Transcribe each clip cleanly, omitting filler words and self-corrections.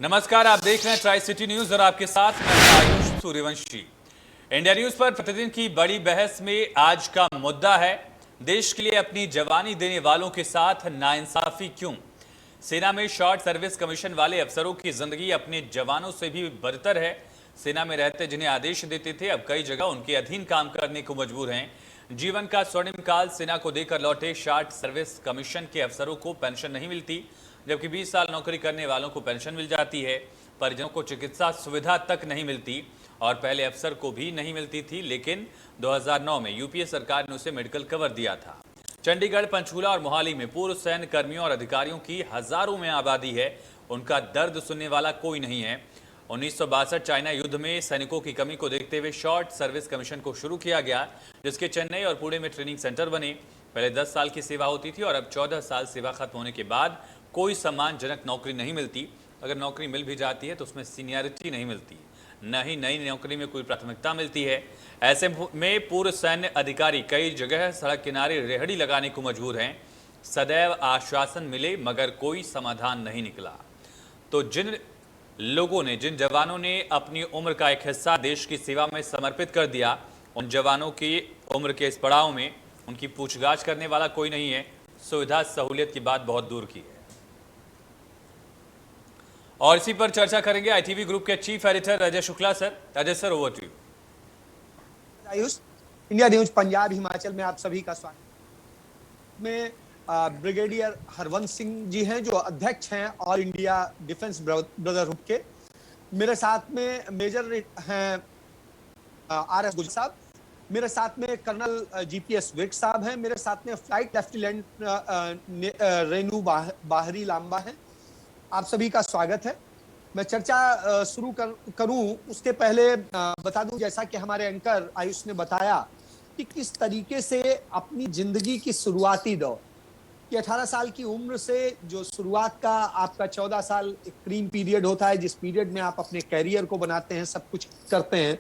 नमस्कार, आप देख रहे हैं ट्राई सिटी न्यूज और आपके साथ मैं आयुष सूर्यवंशी। इंडिया न्यूज पर प्रतिदिन की बड़ी बहस में आज का मुद्दा है, देश के लिए अपनी जवानी देने वालों के साथ नाइंसाफी क्यों। सेना में शॉर्ट सर्विस कमीशन वाले अफसरों की जिंदगी अपने जवानों से भी बदतर है। सेना में रहते जिन्हें आदेश देते थे, अब कई जगह उनके अधीन काम करने को मजबूर हैं। जीवन का स्वर्णिम काल सेना को देकर लौटे शॉर्ट सर्विस कमीशन के अफसरों को पेंशन नहीं मिलती, जबकि 20 साल नौकरी करने वालों को पेंशन मिल जाती है। परिजनों को चिकित्सा सुविधा तक नहीं मिलती और पहले अफसर को भी नहीं मिलती थी, लेकिन 2009 में यूपीए सरकार ने उसे मेडिकल कवर दिया था। चंडीगढ़, पंचकूला और मोहाली में पूर्व सैन्य कर्मियों और अधिकारियों की हजारों में आबादी है, उनका दर्द सुनने वाला कोई नहीं है। 1962 चाइना युद्ध में सैनिकों की कमी को देखते हुए शॉर्ट सर्विस कमीशन को शुरू किया गया, जिसके चेन्नई और पुणे में ट्रेनिंग सेंटर बने। पहले 10 साल की सेवा होती थी और अब 14 साल सेवा खत्म होने के बाद कोई सम्मानजनक नौकरी नहीं मिलती। अगर नौकरी मिल भी जाती है तो उसमें सीनियरिटी नहीं मिलती, न ही नई नौकरी में कोई प्राथमिकता मिलती है। ऐसे में पूर्व सैन्य अधिकारी कई जगह सड़क किनारे रेहड़ी लगाने को मजबूर हैं। सदैव आश्वासन मिले मगर कोई समाधान नहीं निकला। तो जिन जवानों ने अपनी उम्र का एक हिस्सा देश की सेवा में समर्पित कर दिया, उन जवानों की उम्र के इस पड़ाव में उनकी पूछताछ करने वाला कोई नहीं है। सुविधा सहूलियत की बात बहुत दूर की है। और इसी पर चर्चा करेंगे आईटीवी ग्रुप के chief editor Ajay Shukla sir. Ajay sir, over to you. Ayush, India news Punjab Himachal में आप सभी का स्वागत। में ब्रिगेडियर हरवंश सिंह जी हैं, जो अध्यक्ष हैं ऑल इंडिया डिफेंस ब्रदरहुड के। मेरे साथ में मेजर हैं आर.एस. गुजर साहब, मेरे साथ में कर्नल जीपीएस विर्क साहब हैं, मेरे साथ में फ्लाइट लेफ्टिनेंट रेनू बाहरी लांबा हैं। आप सभी का स्वागत है। मैं चर्चा शुरू करूं उसके पहले बता दूं, जैसा कि हमारे एंकर आयुष ने बताया कि किस तरीके से अपनी जिंदगी की शुरुआती दौर कि 18 साल की उम्र से जो शुरुआत का आपका 14 साल एक क्रीम पीरियड होता है, जिस पीरियड में आप अपने कैरियर को बनाते हैं, सब कुछ करते हैं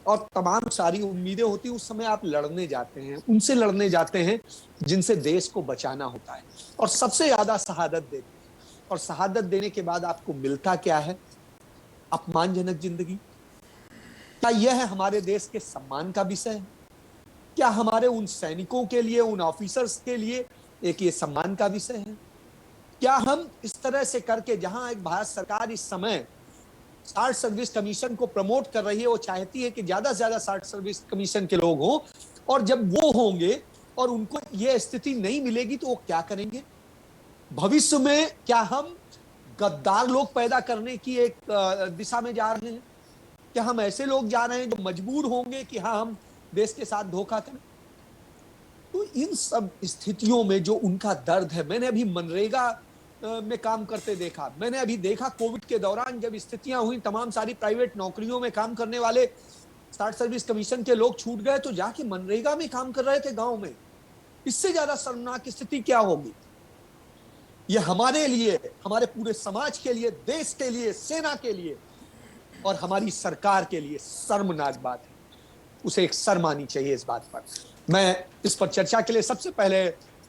और तमाम सारी उम्मीदें होती हैं। उस समय आप लड़ने जाते हैं, उनसे लड़ने जाते हैं जिनसे देश को बचाना होता है और सबसे ज्यादा शहादत देते हैं। और शहादत देने के बाद आपको मिलता क्या है? अपमानजनक जिंदगी। क्या यह है हमारे देश के सम्मान का विषय है? क्या हमारे उन सैनिकों के लिए, उन ऑफिसर्स के लिए एक ये सम्मान का विषय है? क्या हम इस तरह से करके, जहां एक भारत सरकार इस समय शॉर्ट सर्विस कमीशन को प्रमोट कर रही है, वो चाहती है कि ज्यादा से ज्यादा शॉर्ट सर्विस कमीशन के लोग हों, और जब वो होंगे और उनको ये स्थिति नहीं मिलेगी तो वो क्या करेंगे? भविष्य में क्या हम गद्दार लोग पैदा करने की एक दिशा में जा रहे हैं? क्या हम ऐसे लोग जा रहे हैं जो मजबूर होंगे कि हाँ, हम देश के साथ धोखा करें? तो इन सब स्थितियों में जो उनका दर्द है, मैंने अभी मनरेगा में काम करते देखा, मैंने अभी देखा कोविड के दौरान जब स्थितियां हुई, तमाम सारी प्राइवेट नौकरियों में काम करने वाले शॉर्ट सर्विस कमीशन के लोग छूट गए तो जाके मनरेगा में काम कर रहे थे गांव में। इससे ज्यादा शर्मनाक स्थिति क्या होगी? ये हमारे लिए, हमारे पूरे समाज के लिए, देश के लिए, सेना के लिए और हमारी सरकार के लिए शर्मनाक बात है। उसे एक शर्म आनी चाहिए इस बात पर। मैं इस पर चर्चा के लिए सबसे पहले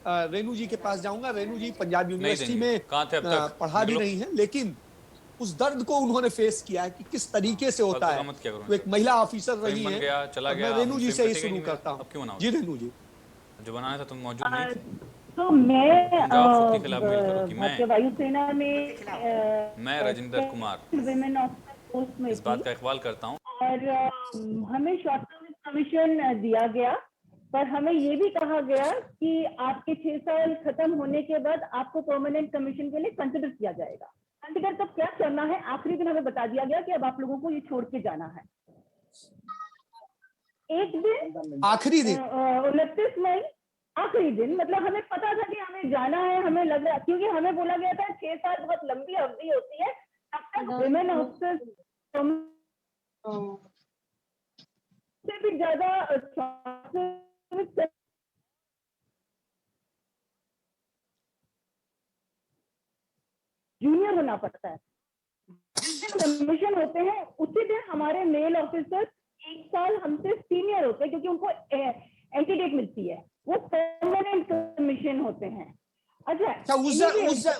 रेनू जी के पास जाऊंगा। रेनू जी पंजाब यूनिवर्सिटी में पढ़ा भी रही हैं, लेकिन उस दर्द को उन्होंने फेस किया है कि किस तरीके से होता है। वो एक महिला ऑफिसर रही है। मैं रेनू जी से ही शुरू करता हूँ। जी रेनू जी। जो बनाया था तुम मौजूद नहीं थे। तो मैं भारतीय वायुसेना में मैं Rajendra Kumar women officer post में इस बात का इकबाल करता हूँ और हमें शॉर्ट सर्विस कमीशन दिया गया, पर हमें ये भी कहा गया कि आपके 6 साल खत्म होने के बाद आपको परमानेंट कमीशन के लिए कंसिडर किया जाएगा। कंसिडर तब क्या करना है, आखिरी दिन हमें बता दिया गया कि अब आप लोगों को ये छोड़ के जाना है। एक दिन आखिरी दिन 29 मई आखिरी दिन, मतलब हमें पता था कि हमें जाना है। हमें लग रहा, क्योंकि हमें बोला गया था 6 साल बहुत लंबी अवधि होती है, तब तक विमेन ऑफिसर्स से भी ज्यादा जूनियर होना पड़ता है। कमीशन होते हैं उसी दिन हमारे मेल ऑफिसर्स 1 साल हमसे सीनियर होते हैं, क्योंकि उनको एंटीडेट मिलती है, वो परमानेंट कमीशन होते हैं। अच्छा,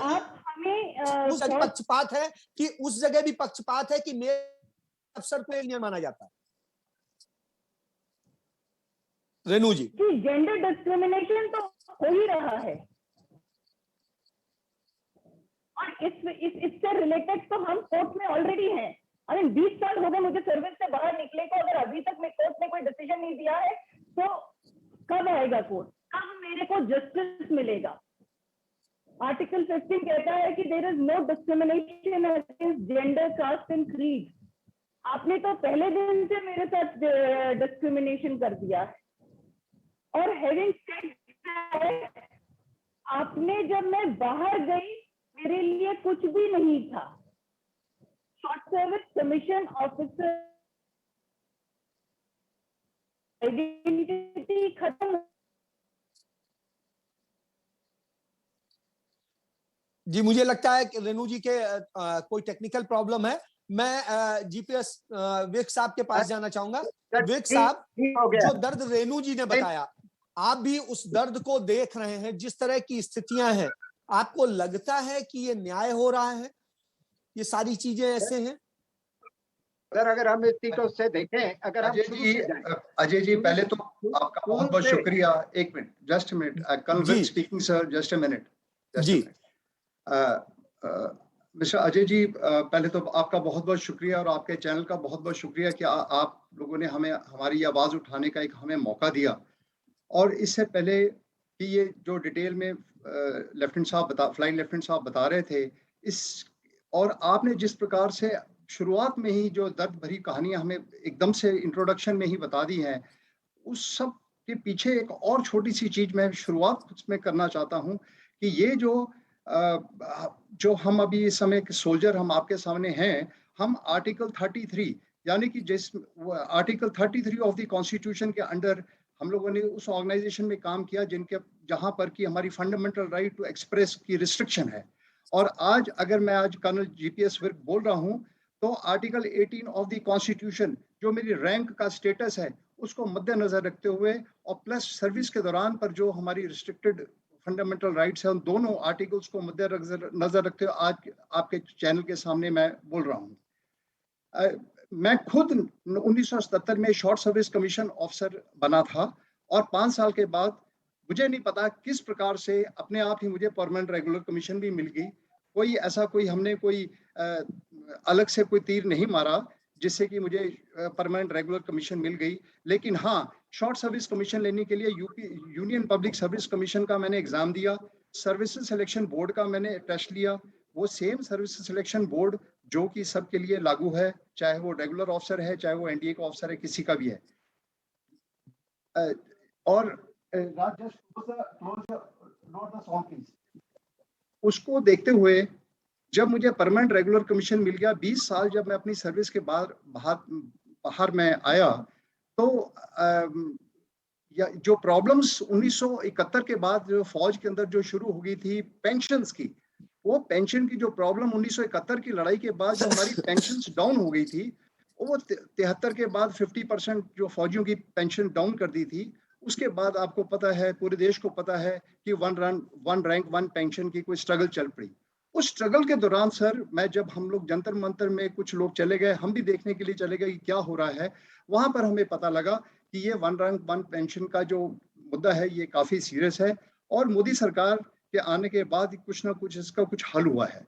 आप हमें उस जगह पक्षपात है कि उस जगह भी पक्षपात है कि मेरे अफसर को इंजीनियर माना जाता है? रेणु जी, जेंडर डिस्क्रिमिनेशन तो हो ही रहा है और इससे रिलेटेड तो हम कोर्ट में ऑलरेडी हैं। आई मीन 20 साल हो गए मुझे सर्विस से बाहर निकले को, अगर अभी तक मैं कोर्ट ने कोई डिसीजन नहीं दिया है तो कब आएगा कोर्ट, कब मेरे को जस्टिस मिलेगा? आर्टिकल 15 कहता है कि there is no discrimination against gender, caste and creed. आपने तो पहले दिन से मेरे साथ डिस्क्रिमिनेशन कर दिया है। और हैविंग सेड दैट, आपने जब मैं बाहर गई मेरे लिए कुछ भी नहीं था। Short service commission officer identity खत्म। जी मुझे लगता है कि रेणु जी के कोई टेक्निकल प्रॉब्लम है। मैं जीपीएस विक साहब के पास जाना चाहूंगा। विक साहब, जो दर्द रेणु जी ने बताया, आप भी उस दर्द को देख रहे हैं, जिस तरह की स्थितियां हैं, आपको लगता है कि ये न्याय हो रहा है? ये सारी चीजें ऐसे हैं? अगर हम इस चीज से देखें, अगर हम अजय जी पहले तो आपका बहुत बहुत शुक्रिया। एक minute, just a minute, colonel Vik speaking sir, just a minute ji. Mister Ajay ji, पहले तो आपका बहुत बहुत शुक्रिया और आपके चैनल का बहुत बहुत शुक्रिया कि आप लोगों ने हमें हमारी आवाज उठाने का एक हमें मौका दिया। और इससे पहले कि ये जो डिटेल में लेफ्टिनेंट साहब फ्लाइंग लेफ्टिनेंट साहब बता रहे थे, इस और आपने जिस प्रकार से शुरुआत में ही जो दर्द भरी कहानियां हमें एकदम से इंट्रोडक्शन में ही बता दी हैं, उस सब के पीछे एक और छोटी सी चीज मैं शुरुआत में करना चाहता हूं कि ये जो हम अभी इस समय के सोल्जर हम आपके सामने हैं, हम आर्टिकल 33 यानी कि जिस आर्टिकल 33 ऑफ द कॉन्स्टिट्यूशन के अंडर हम लोगों ने उस ऑर्गेनाइजेशन में काम किया जहां पर कि हमारी फंडामेंटल राइट टू एक्सप्रेस की रिस्ट्रिक्शन है। और आज अगर मैं आज कर्नल जीपीएस विर्क बोल रहा हूं तो आर्टिकल 18 ऑफ द कॉन्स्टिट्यूशन जो मेरी रैंक का स्टेटस है उसको मद्देनजर रखते हुए और प्लस सर्विस के दौरान पर जो हमारी रिस्ट्रिक्टेड फंडामेंटल राइट्स है, उन दोनों आर्टिकल्स को मद्देनजर रखते हुए आज आपके चैनल के सामने मैं बोल रहा हूँ। मैं खुद 1977 में शॉर्ट सर्विस कमीशन ऑफिसर बना था और 5 साल के बाद मुझे नहीं पता किस प्रकार से अपने आप ही मुझे परमानेंट रेगुलर कमीशन भी मिल गई। हमने कोई अलग से कोई तीर नहीं मारा जिससे कि मुझे परमानेंट रेगुलर कमीशन मिल गई। लेकिन हाँ, शॉर्ट सर्विस कमीशन लेने के लिए यूनियन पब्लिक सर्विस कमीशन का मैंने एग्जाम दिया, सर्विसेज सिलेक्शन बोर्ड का मैंने टेस्ट लिया। वो सेम सर्विसेज सिलेक्शन बोर्ड जो कि सबके लिए लागू है, चाहे वो रेगुलर ऑफिसर है, चाहे वो एनडीए का ऑफिसर है, किसी का भी है। और उसको देखते हुए जब मुझे परमानेंट रेगुलर कमीशन मिल गया, 20 साल जब मैं अपनी सर्विस के बाहर मैं आया, तो जो प्रॉब्लम्स 1971 के बाद जो फौज के अंदर जो शुरू हो गई थी पेंशन्स की, वो पेंशन की जो प्रॉब्लम 1971 की लड़ाई के बाद जो हमारी पेंशन्स डाउन हो गई थी, वो 73 के बाद 50% जो फौजियों की पेंशन डाउन कर दी थी। उसके बाद आपको पता है, पूरे देश को पता है कि वन रैंक वन पेंशन की कोई स्ट्रगल चल पड़ी। उस स्ट्रगल के दौरान सर, मैं जब हम लोग जंतर मंतर में कुछ लोग चले गए, हम भी देखने के लिए चले गए कि क्या हो रहा है, वहां पर हमें पता लगा कि ये वन रैंक वन पेंशन का जो मुद्दा है ये काफी सीरियस है और मोदी सरकार के आने के बाद कुछ ना कुछ इसका कुछ हल हुआ है।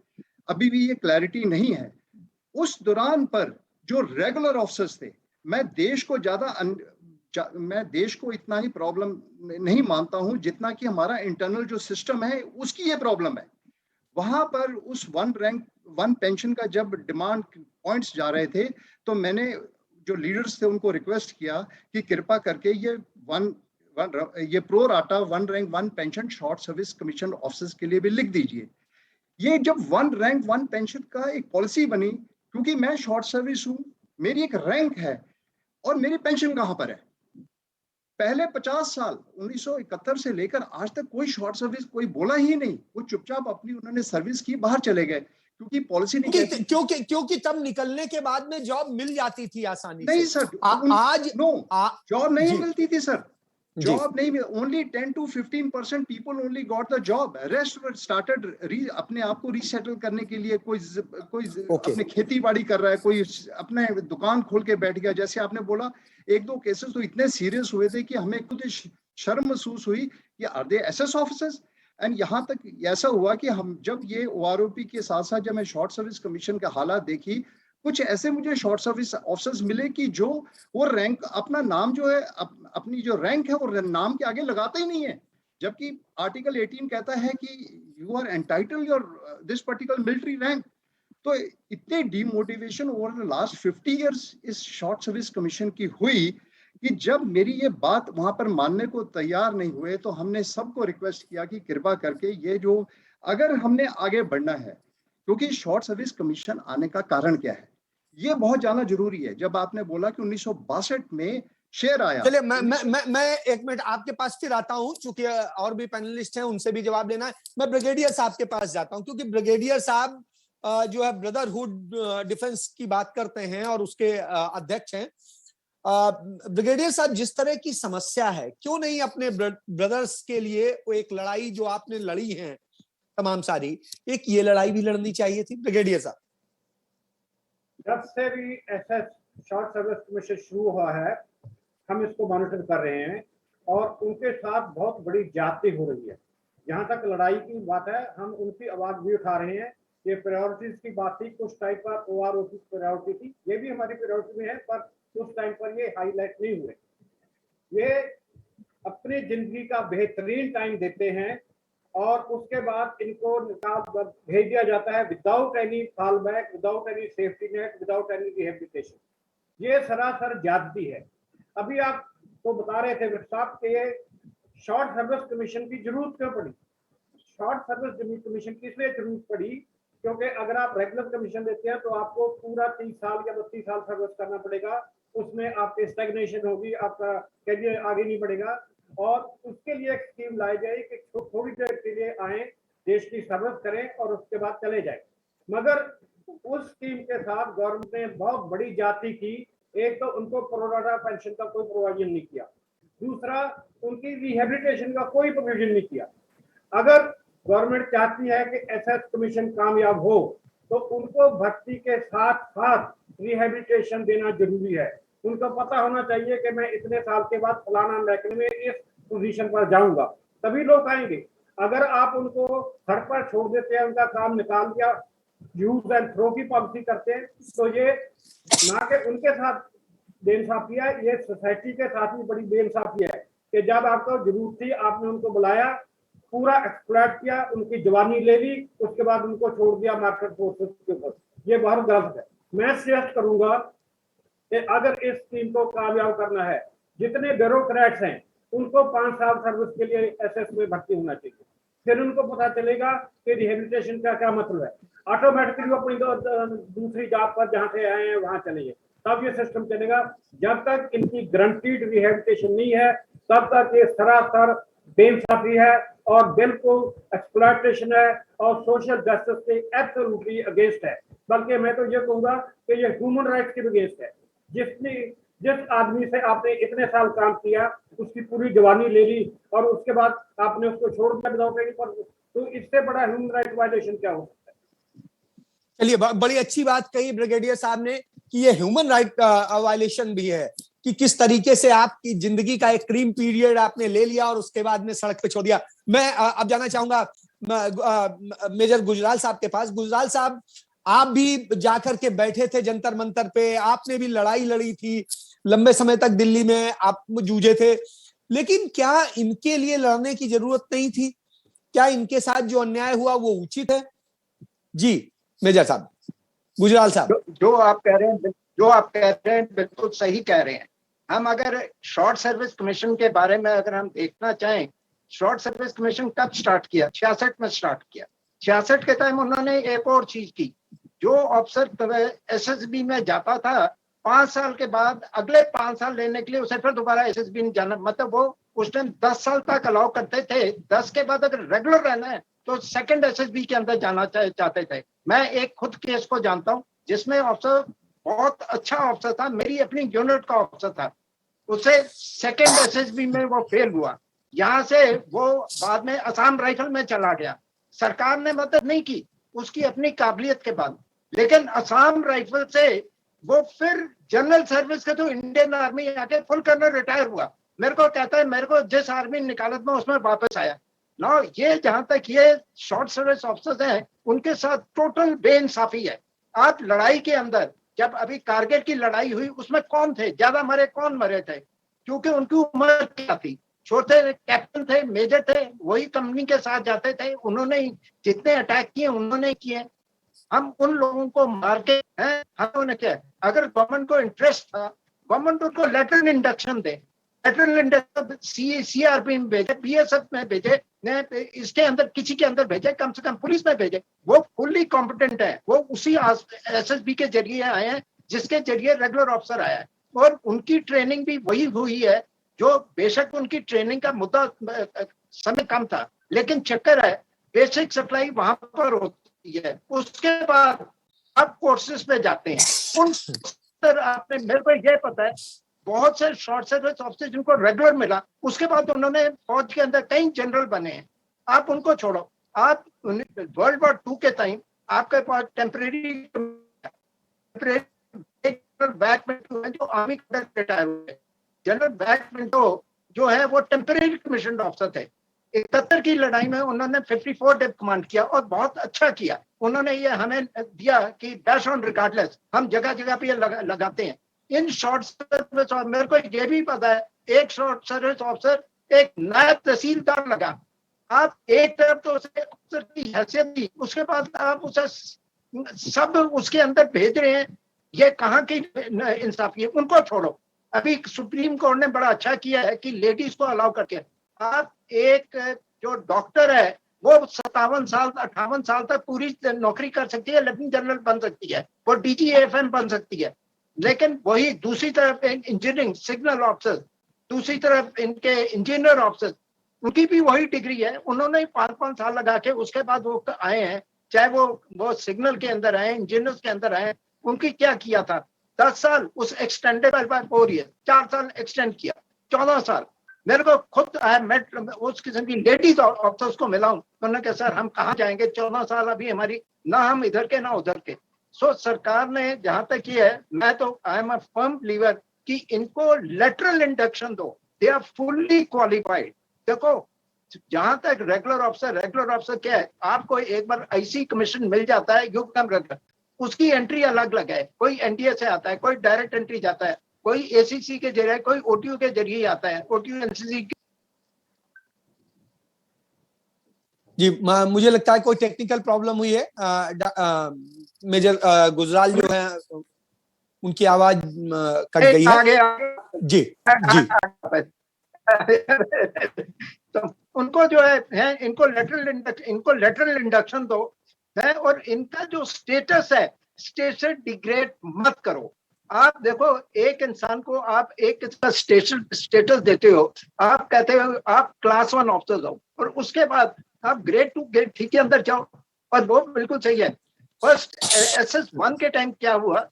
अभी भी ये क्लैरिटी नहीं है। उस दौरान पर जो रेगुलर ऑफिसर्स थे, मैं देश को इतना ही प्रॉब्लम नहीं मानता हूं जितना कि हमारा इंटरनल जो सिस्टम है उसकी ये प्रॉब्लम है। वहां पर उस वन रैंक वन पेंशन का जब डिमांड पॉइंट्स जा रहे थे, तो मैंने जो लीडर्स थे उनको रिक्वेस्ट किया कि कृपा करके ये pro rata one rank one pension short service commission officers के लिए भी लिख दीजिए। ये जब वन रैंक वन पेंशन का एक पॉलिसी बनी, क्योंकि मैं शॉर्ट सर्विस हूं, मेरी एक रैंक है और मेरी पेंशन कहां पर है। पहले 50 साल 1971 से लेकर आज तक कोई शॉर्ट सर्विस कोई बोला ही नहीं, वो चुपचाप अपनी उन्होंने सर्विस की, बाहर चले गए क्योंकि पॉलिसी नहीं, क्योंकि तब निकलने के बाद में जॉब मिल जाती थी आसानी नहीं से। सर, आज जॉब नहीं मिलती थी सर। जॉब नहीं, only 10 to 15% people only got the job, rest started अपने आप को रीसेटल करने के लिए। कोई अपने खेती बाड़ी कर रहा है, कोई अपने दुकान खोल के बैठ गया। जैसे आपने बोला, एक दो केसेस तो इतने सीरियस हुए थे कि हमें खुद शर्म महसूस हुई कि are they SS officers. And यहाँ तक ऐसा हुआ कि हम जब ये ओआरओपी के साथ साथ जब मैं शॉर्ट सर्विस कमीशन का हालात देखी, कुछ ऐसे मुझे शॉर्ट सर्विस ऑफिसर्स मिले कि जो वो रैंक, अपना नाम जो है, अपनी जो रैंक है वो नाम के आगे लगाता ही नहीं है, जबकि आर्टिकल 18 कहता है कि you are entitle your this particular military rank. तो इतने demotivation over the last 50 years इस शॉर्ट सर्विस कमीशन की हुई कि जब मेरी ये बात वहां पर मानने को तैयार नहीं हुए, तो हमने सबको रिक्वेस्ट किया कि कृपा करके ये जो, अगर हमने आगे बढ़ना है, क्योंकि शॉर्ट सर्विस कमीशन आने का कारण क्या है ये बहुत जानना जरूरी है। जब आपने बोला कि 1962 में शेयर आया, चलिए मैं एक मिनट आपके पास फिर आता हूं, चूंकि और भी पैनलिस्ट हैं, उनसे भी जवाब लेना है। मैं ब्रिगेडियर साहब के पास जाता हूं, क्योंकि ब्रिगेडियर साहब जो है ब्रदरहुड डिफेंस की बात करते हैं और उसके अध्यक्ष हैं। ब्रिगेडियर साहब, जिस तरह की समस्या है, क्यों नहीं अपने ब्रदर्स के लिए वो एक लड़ाई जो आपने लड़ी है तमाम सारी, एक ये लड़ाई भी लड़नी चाहिए थी ब्रिगेडियर साहब? जब से भी एसएस शॉर्ट सर्विस कमीशन शुरू हुआ है, हम इसको मॉनिटर कर रहे हैं और उनके साथ बहुत बड़ी ज्यादती हो रही है। जहां तक लड़ाई की बात है, हम उनकी आवाज भी उठा रहे हैं। ये प्रायोरिटीज की बात थी, कुछ टाइम पर ओआरओपी प्रायोरिटी थी, ये भी हमारी प्रायोरिटी में है, पर उस टाइम पर ये हाईलाइट नहीं हुए। ये अपनी जिंदगी का बेहतरीन टाइम देते हैं और उसके बाद इनको निकाल भेज दिया जाता है without any fall back, without any safety net, without any rehabilitation. ये सरासर ज्यादती है। अभी आप तो बता रहे थे साहब कि शॉर्ट सर्विस कमीशन की जरूरत क्यों पड़ी। शॉर्ट सर्विस कमीशन की इसलिए जरूरत पड़ी क्योंकि अगर आप रेगुलर कमीशन देते हैं तो आपको पूरा 30 साल या 32 साल सर्विस करना पड़ेगा। उसमें आपकी स्टैग्नेशन होगी, आपका कैरियर आगे नहीं बढ़ेगा। और उसके लिए एक स्कीम लाई जाए कि थोड़ी देर के लिए आए, देश की सर्विस करें और उसके बाद चले जाए। मगर उस स्कीम के साथ गवर्नमेंट ने बहुत बड़ी जाति की। एक तो उनको प्रोराटा पेंशन का कोई प्रोविजन नहीं किया, दूसरा उनकी रिहेबिलिटेशन का कोई प्रोविजन नहीं किया। अगर गवर्नमेंट चाहती है कि एसएस कमीशन कामयाब हो तो उनको भर्ती के साथ साथ रिहेबिलिटेशन देना जरूरी है। उनको पता होना चाहिए कि मैं इतने साल के बाद फलाना महकमे में इस पोजीशन पर जाऊंगा, तभी लोग आएंगे। अगर आप उनको सड़क पर छोड़ देते हैं, उनका काम निकाल दिया, यूज एंड थ्रो की पॉलिसी करते हैं, तो ये ना कि उनके साथ बेइंसाफी है, ये सोसाइटी के साथ भी बड़ी बेइंसाफी है कि जब आपको जरूरत थी आपने उनको बुलाया, पूरा एक्सप्लॉइट किया, उनकी जवानी ले ली, उसके बाद उनको छोड़ दिया मार्केट फोर्सेस के ऊपर। ये बहुत गलत है। मैं सजेस्ट करूंगा कि अगर इस स्कीम को कामयाब करना है, जितने ब्यूरोक्रेट्स हैं उनको 5 साल सर्विस के लिए एसएस में भर्ती होना चाहिए। फिर उनको पता चलेगा कि रिहेबिलिटेशन का क्या मतलब है। ऑटोमेटिकली वो अपनी दूसरी जॉब पर जहां से आए हैं वहां चले जाए, तब ये सिस्टम चलेगा। जब तक इनकी गारंटीड रिहेबिलिटेशन नहीं है तब तक ये सरासर बेइंसाफी है और बिल्कुल एक्सप्लॉयटेशन है और सोशल जस्टिस के एब्सोल्युटली अगेंस्ट है। बल्कि मैं तो ये कहूंगा कि ये ह्यूमन राइट्स के अगेंस्ट है। जिस आदमी से आपने इतने साल काम किया, उसकी पूरी जवानी ले ली और उसके बाद आपने उसको छोड़ दिया विदाउट एनी पर्पस, तो इससे बड़ा ह्यूमन राइट वायलेशन क्या हो सकता है। चलिए, बड़ी अच्छी बात कही ब्रिगेडियर साहब ने कि ये ह्यूमन राइट वायलेशन भी है कि किस तरीके से आपकी जिंदगी का एक क्रीम पीरियड आपने ले लिया और उसके बाद में सड़क पे छोड़ दिया। मैं अब जाना चाहूंगा मेजर गुजराल साहब के पास। गुजराल साहब, आप भी जाकर के बैठे थे जंतर मंतर पे, आपने भी लड़ाई लड़ी थी, लंबे समय तक दिल्ली में आप जूझे थे, लेकिन क्या इनके लिए लड़ने की जरूरत नहीं थी? क्या इनके साथ जो अन्याय हुआ वो उचित है? जी मेजर साहब, गुजराल साहब। जो आप कह रहे हैं बिल्कुल सही कह रहे हैं। हम अगर शॉर्ट सर्विस कमीशन के बारे में अगर हम देखना चाहें, शॉर्ट सर्विस कमीशन कब स्टार्ट किया? 66 में स्टार्ट किया। 66 के टाइम उन्होंने एक और चीज की, जो अफसर एसएसबी में जाता था 5 साल के बाद अगले 5 साल लेने के लिए उसे फिर दोबारा एसएसबी में जाना, मतलब वो उस टाइम 10 साल तक अलाउ करते थे। 10 के बाद अगर रेगुलर रहना है तो सेकंड एसएसबी के अंदर जाना चाहते थे। मैं एक खुद केस को जानता हूं जिसमें अफसर बहुत अच्छा अफसर था, मेरी अपनी यूनिट का अफसर था, उसे सेकंड एसएसबी में वो फेल हुआ, यहाँ से वो बाद में असम राइफल में चला गया। सरकार ने मदद नहीं की उसकी अपनी काबिलियत के बाद, लेकिन असम राइफल से वो फिर जनरल सर्विस के तो इंडियन आर्मी आके फुल कर्नल रिटायर हुआ। मेरे को कहता है मेरे को जिस आर्मी निकालत में उसमें वापस आया ना। ये जहां तक ये शॉर्ट सर्विस ऑफिसर्स हैं उनके साथ टोटल बेइंसाफी है। आप लड़ाई के अंदर जब अभी कारगिल की लड़ाई हुई उसमें कौन थे ज्यादा मरे, कौन मरे थे? क्योंकि उनकी उम्र क्या थी, छोटे कैप्टन थे, मेजर थे, वही कंपनी के साथ जाते थे, उन्होंने जितने अटैक किए उन्होंने किए। हम उन लोगों को मार के हैं, हमने क्या, अगर गवर्नमेंट को इंटरेस्ट था गवर्नमेंट उनको लेटरल इंडक्शन दे, लेटरल इंडक्शन सीआरपी में भेजे, बीएसएफ में भेजे, इसके अंदर किसी के अंदर भेजे, कम से कम पुलिस में भेजे। वो फुल्ली कॉम्पिटेंट है, वो उसी एसएसबी के जरिए आए हैं जिसके जरिए रेगुलर ऑफिसर आया है, और उनकी ट्रेनिंग भी वही हुई है जो, बेशक उनकी ट्रेनिंग का मुद्दा समय कम था, लेकिन चक्कर है बेसिक सप्लाई वहां पर होती है। उसके बाद आप कोर्सेज पे जाते हैं, उन आपने, मेरे को ये पता है बहुत से शॉर्ट सर्विस ऑफिसर जिनको रेगुलर मिला उसके बाद उन्होंने फौज के अंदर कई जनरल बने हैं। आप उनको छोड़ो, आप वर्ल्ड वॉर 2 के टाइम आपके पास टेम्परेरी बैकमेंटो जो आर्मी रिटायर हुए, जनरल बैकमेंटो जो है वो टेम्परेरी कमीशन ऑफिसर थे। 71 की लड़ाई में उन्होंने 54 डे कमांड किया और बहुत अच्छा किया। उन्होंने ये हमें दिया कि डैश ऑन रिगार्डलेस, हम जगह जगह पे लगाते हैं। इन शॉर्ट सर्विस, और मेरे को ये भी पता है एक शॉर्ट सर्विस ऑफिसर एक नायब तहसीलदार लगा, आप एक तरफ तो उसे अफसर की हैसियत दी, उसके बाद आप उसे सब उसके अंदर भेज रहे हैं। ये कहाँ की इंसाफी है? उनको छोड़ो। अभी सुप्रीम कोर्ट ने बड़ा अच्छा किया है कि लेडीज को अलाउ करके, आप एक जो डॉक्टर है वो 57 साल 58 साल तक पूरी नौकरी कर सकती है, लेफ्टिनेंट जनरल बन सकती है, वो डीजीएफएम बन सकती है। लेकिन वही दूसरी तरफ इंजीनियरिंग सिग्नल ऑफिसर, दूसरी तरफ इनके इंजीनियर ऑफिसर, उनकी भी वही डिग्री है, उन्होंने 5-5 साल लगा के उसके बाद वो आए हैं, चाहे वो सिग्नल के अंदर आए, इंजीनियर्स के अंदर आए। उनकी क्या किया था? 10 साल उस एक्सटेंडेड 4 ईयर, 4 साल एक्सटेंड किया, 14 साल। मेरे को खुद उस किस्म की लेडीज ऑफिसर्स को मिला हूं, उन्होंने कहा सर हम कहाँ जाएंगे, 14 साल अभी हमारी, ना हम इधर के ना उधर के। सो सरकार ने जहां तक ये है, मैं तो I am a firm believer कि इनको लेटरल इंडक्शन दो, दे आर फुल्ली क्वालिफाइड। देखो जहां तक रेगुलर ऑफिसर क्या है, आपको एक बार आईसी कमीशन मिल जाता है, यू बिकम रेगुलर, उसकी एंट्री अलग अलग है। कोई एनडीए से आता है, कोई डायरेक्ट एंट्री जाता है, कोई एसीसी के जरिए, कोई ओटीयू के जरिए आता है, ओटीयू एनसीसी। जी मुझे लगता है कोई टेक्निकल प्रॉब्लम हुई है। मेजर गुजराल जो है उनकी आवाज कट गई है। आगे जी जी तो उनको जो है इनको लेटरल इंडक्शन दो है, और इनका जो स्टेटस है, स्टेटस डिग्रेड मत करो। आप देखो एक इंसान को आप एक इसका स्टेटस देते हो, आप कहते हो आप क्लास 1 ऑफिसर हो, और उसके बाद आप ग्रेड 2 ग्रेड 3 के अंदर जाओ, और वो बिल्कुल सही है। फर्स्ट SS1 के टाइम क्या हुआ,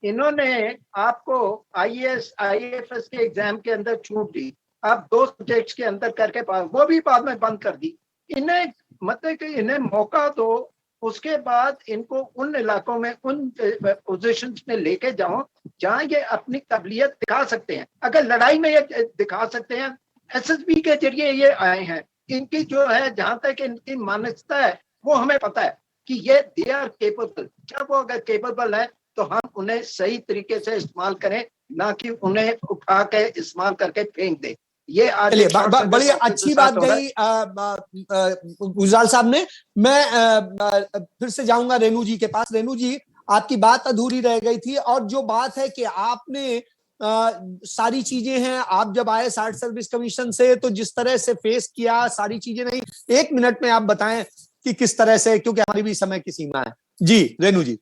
इन्होंने आपको IAS IAFS के एग्जाम के अंदर छूट दी, आप 2 सब्जेक्ट्स के अंदर करके पास, वो भी बाद में बंद कर दी। इन्हें मतलब कि इन्हें मौका दो, उसके बाद इनको उन इलाकों में उन पोजीशंस में लेके जाओ जहां ये अपनी काबिलियत दिखा सकते हैं। अगर लड़ाई में ये दिखा सकते हैं, SSB के जरिए ये आए हैं, इनकी जो है जहां तक इनकी मानसिकता है वो हमें पता है कि ये दे आर केपेबल। जब वो अगर केपेबल है तो हम उन्हें सही तरीके से इस्तेमाल करें, ना कि उन्हें उठा के इस्तेमाल करके फेंक दे। ये आज बड़ी अच्छी बात कही गुजराल साहब ने। मैं फिर से जाऊंगा रेणु जी के पास। रेणु जी, आपकी बात अधूरी रह गई थी, और जो बात है कि आपने सारी चीजें हैं, आप जब आए शॉर्ट सर्विस कमीशन से तो जिस तरह से फेस किया सारी चीजें, नहीं 1 मिनट में आप बताएं कि किस तरह से, क्योंकि हमारी भी समय की सीमा है। जी रेणु जी।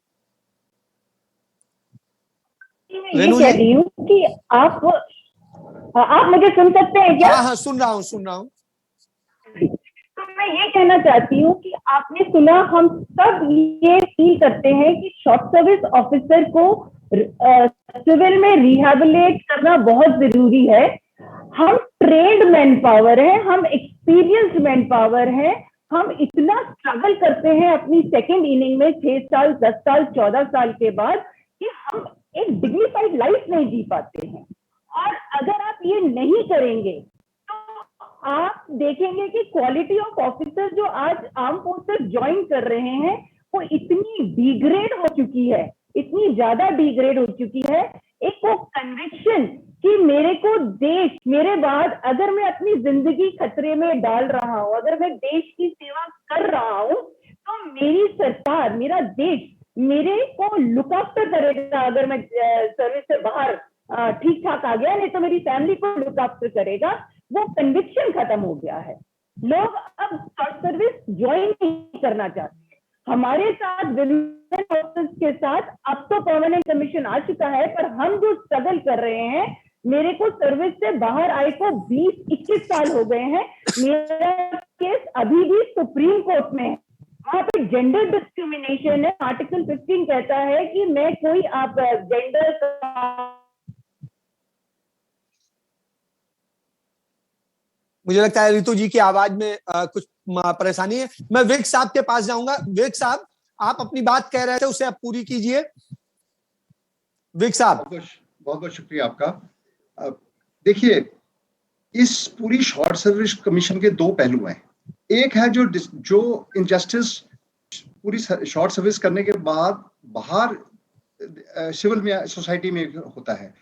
मैं ये कह रही हूँ कि आप मुझे सुन सकते हैं क्या? हाँ सुन रहा हूँ। तो मैं ये कहना चाहती हूँ कि आपने सुना, हम सब ये फील करते हैं कि शॉर्ट सर्विस ऑफिसर को सिविल में रिहैबिलिट करना बहुत जरूरी है। हम ट्रेंड मैन पावर है, हम एक्सपीरियंस्ड मैन पावर है, हम इतना स्ट्रगल करते हैं अपनी सेकेंड इनिंग में 6 साल 10 साल 14 साल के बाद कि हम एक डिग्निफाइड लाइफ नहीं जी पाते हैं। और अगर आप ये नहीं करेंगे तो आप देखेंगे कि क्वालिटी ऑफ ऑफिसर जो आज आर्म फोर्सेस ज्वाइन कर रहे हैं वो इतनी डिग्रेड हो चुकी है, इतनी ज्यादा डिग्रेड हो चुकी है। एक वो कन्विक्शन कि मेरे को देश, मेरे बाद अगर मैं अपनी जिंदगी खतरे में डाल रहा हूं, अगर मैं देश की सेवा कर रहा हूं, तो मेरी सरकार, मेरा देश मेरे को लुक आफ्टर करेगा। अगर मैं सर्विस से बाहर ठीक ठाक आ गया, नहीं तो मेरी फैमिली को लुक आफ्टर करेगा। वो कन्विक्शन खत्म हो गया है। लोग अब शॉर्ट सर्विस ज्वाइन नहीं करना चाहते। हमारे साथ विमेन ऑफिसर्स के साथ अब तो परमानेंट कमीशन आ चुका है, पर हम जो स्ट्रगल कर रहे हैं, मेरे को सर्विस से बाहर आए को 20-21 साल हो गए हैं। मेरा केस अभी भी सुप्रीम कोर्ट में है। वहां पे जेंडर डिस्क्रिमिनेशन है। आर्टिकल 15 कहता है कि मैं कोई आप जेंडर, मुझे लगता है रितु जी की आवाज में कुछ परेशानी है। मैं विवेक साहब के पास जाऊंगा। विवेक साहब, आप अपनी बात कह रहे थे, उसे आप पूरी कीजिए। विवेक साहब, बहुत बहुत शुक्रिया आपका। देखिए, इस पूरी शॉर्ट सर्विस कमीशन के दो पहलू हैं। एक है जो इनजस्टिस पूरी शॉर्ट सर्विस करने के बाद बाहर सिविल में, सोसाइटी में होता है।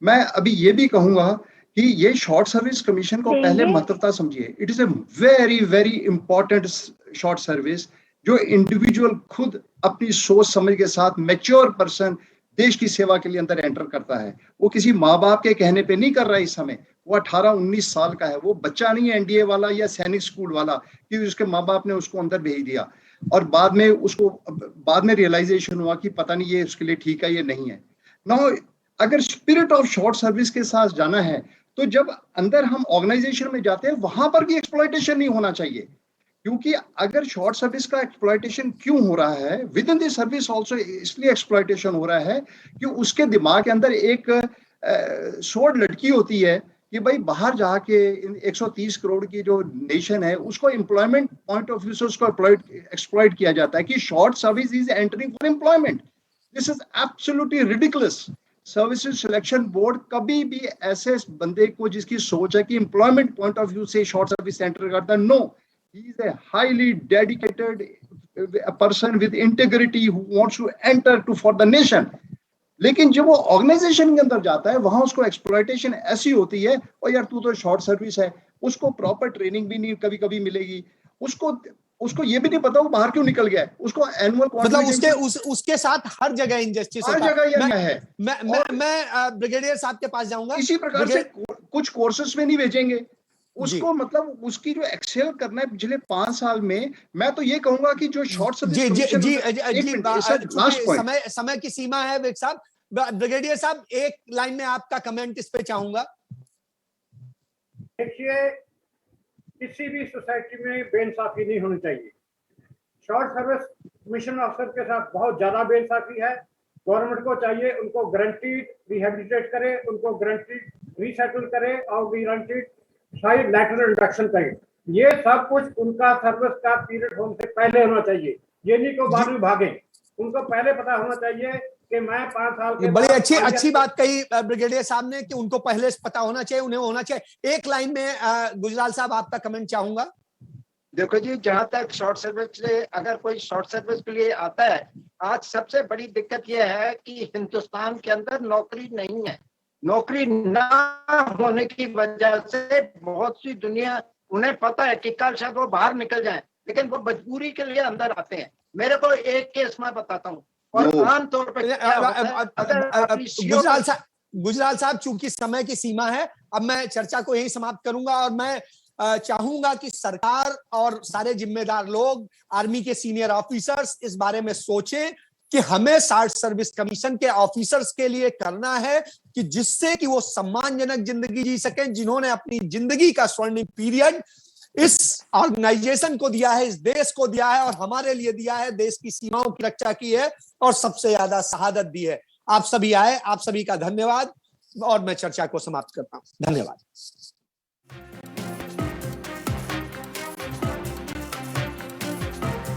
मैं अभी ये भी कहूंगा कि ये शॉर्ट सर्विस कमीशन को पहले महत्वता समझिए। It is a very very important short service, जो इंडिविजुअल खुद अपनी सोच समझ के साथ मैच्योर पर्सन देश की सेवा के लिए अंदर एंटर करता है। वो किसी माँ बाप के कहने पे नहीं कर रहा है। इस समय वो 18-19 साल का है। वो बच्चा नहीं है एनडीए वाला या सैनिक स्कूल वाला कि उसके माँ बाप ने उसको अंदर भेज दिया और बाद में रियलाइजेशन हुआ कि पता नहीं ये उसके लिए ठीक है, ये नहीं है। नाउ अगर स्पिरिट ऑफ शॉर्ट सर्विस के साथ जाना है, तो जब अंदर हम ऑर्गेनाइजेशन में जाते हैं, वहां पर भी एक्सप्लॉयटेशन नहीं होना चाहिए। क्योंकि अगर शॉर्ट सर्विस का एक्सप्लॉयटेशन क्यों हो रहा है, with in the service also इसलिए एक्सप्लॉयटेशन हो रहा है कि उसके दिमाग के अंदर एक सोच लटकी होती है कि भाई बाहर जाके 130 करोड़ की जो नेशन है उसको एम्प्लॉयमेंट पॉइंट ऑफ व्यू से उसको एक्सप्लॉयट किया जाता है कि short service is entering for employment. This is absolutely ridiculous. Services selection board कभी भी ऐसे बंदे को जिसकी सोच है कि एम्प्लॉयमेंट पॉइंट ऑफ व्यू से शॉर्ट सर्विस एंटर करता है, no, he is a highly dedicated person with integrity who wants to enter for the nation. लेकिन जब वो ऑर्गेनाइजेशन के अंदर जाता है, वहां उसको एक्सप्लॉयटेशन ऐसी होती है, और यार तू तो शॉर्ट सर्विस है, उसको प्रॉपर ट्रेनिंग भी नहीं कभी कभी मिलेगी, उसको ये भी नहीं पता वो बाहर क्यों निकल गया है, उसको एनुअल मतलब उसके साथ हर जगह इंजस्टिस हर जगह ये है। मैं ब्रिगेडियर साहब के पास जाऊंगा। इसी प्रकार से कुछ कोर्सेस में नहीं भेजेंगे उसको, मतलब उसकी जो एक्सेल करना है पिछले 5 साल में। मैं तो ये कहूंगा कि जो शॉर्ट सर्विस समय की सीमा है। विवेक साहब, ब्रिगेडियर साहब, एक लाइन में आपका कमेंट इस पे चाहूंगा। देखिए, किसी भी सोसाइटी में बेइंसाफी नहीं होनी चाहिए। शॉर्ट सर्विस कमीशन अफसर के साथ बहुत ज्यादा बेइंसाफी है। गवर्नमेंट को चाहिए उनको गारंटीड रिहेबिलिटेट करे, उनको गारंटीड रीसेटल करे और गारंटीड शायद लैटरल इंडक्शन करें। ये सब कुछ उनका सर्विस का पीरियड होने से पहले होना चाहिए। ये नहीं को बाद में भागे, उनको पहले पता होना चाहिए कि मैं 5 साल के बड़ी अच्छी बात कही ब्रिगेडियर साहब ने कि उनको पहले से पता होना चाहिए, उन्हें होना चाहिए। एक लाइन में गुजराल साहब आपका कमेंट चाहूंगा। देखो जी, जहां तक शॉर्ट सर्विस से अगर कोई शॉर्ट सर्विस के लिए आता है, आज सबसे बड़ी दिक्कत यह है कि हिंदुस्तान के अंदर नौकरी नहीं है। नौकरी ना होने की वजह से बहुत सी दुनिया, उन्हें पता है कि कल शायद वो बाहर निकल जाएं, लेकिन वो मजबूरी के लिए अंदर आते हैं। मेरे को एक केस मैं बताता हूँ, और आमतौर पर गुजराल साहब, चूंकि समय की सीमा है, अब मैं चर्चा को यही समाप्त करूंगा। और मैं चाहूंगा कि सरकार और सारे जिम्मेदार लोग, आर्मी के सीनियर ऑफिसर्स इस बारे में सोचें कि हमें शॉर्ट सर्विस कमीशन के ऑफिसर्स के लिए करना है कि जिससे कि वो सम्मानजनक जिंदगी जी सकें, जिन्होंने अपनी जिंदगी का स्वर्णिम पीरियड इस ऑर्गेनाइजेशन को दिया है, इस देश को दिया है और हमारे लिए दिया है, देश की सीमाओं की रक्षा की है और सबसे ज्यादा शहादत दी है। आप सभी आए, आप सभी का धन्यवाद और मैं चर्चा को समाप्त करता हूं। धन्यवाद।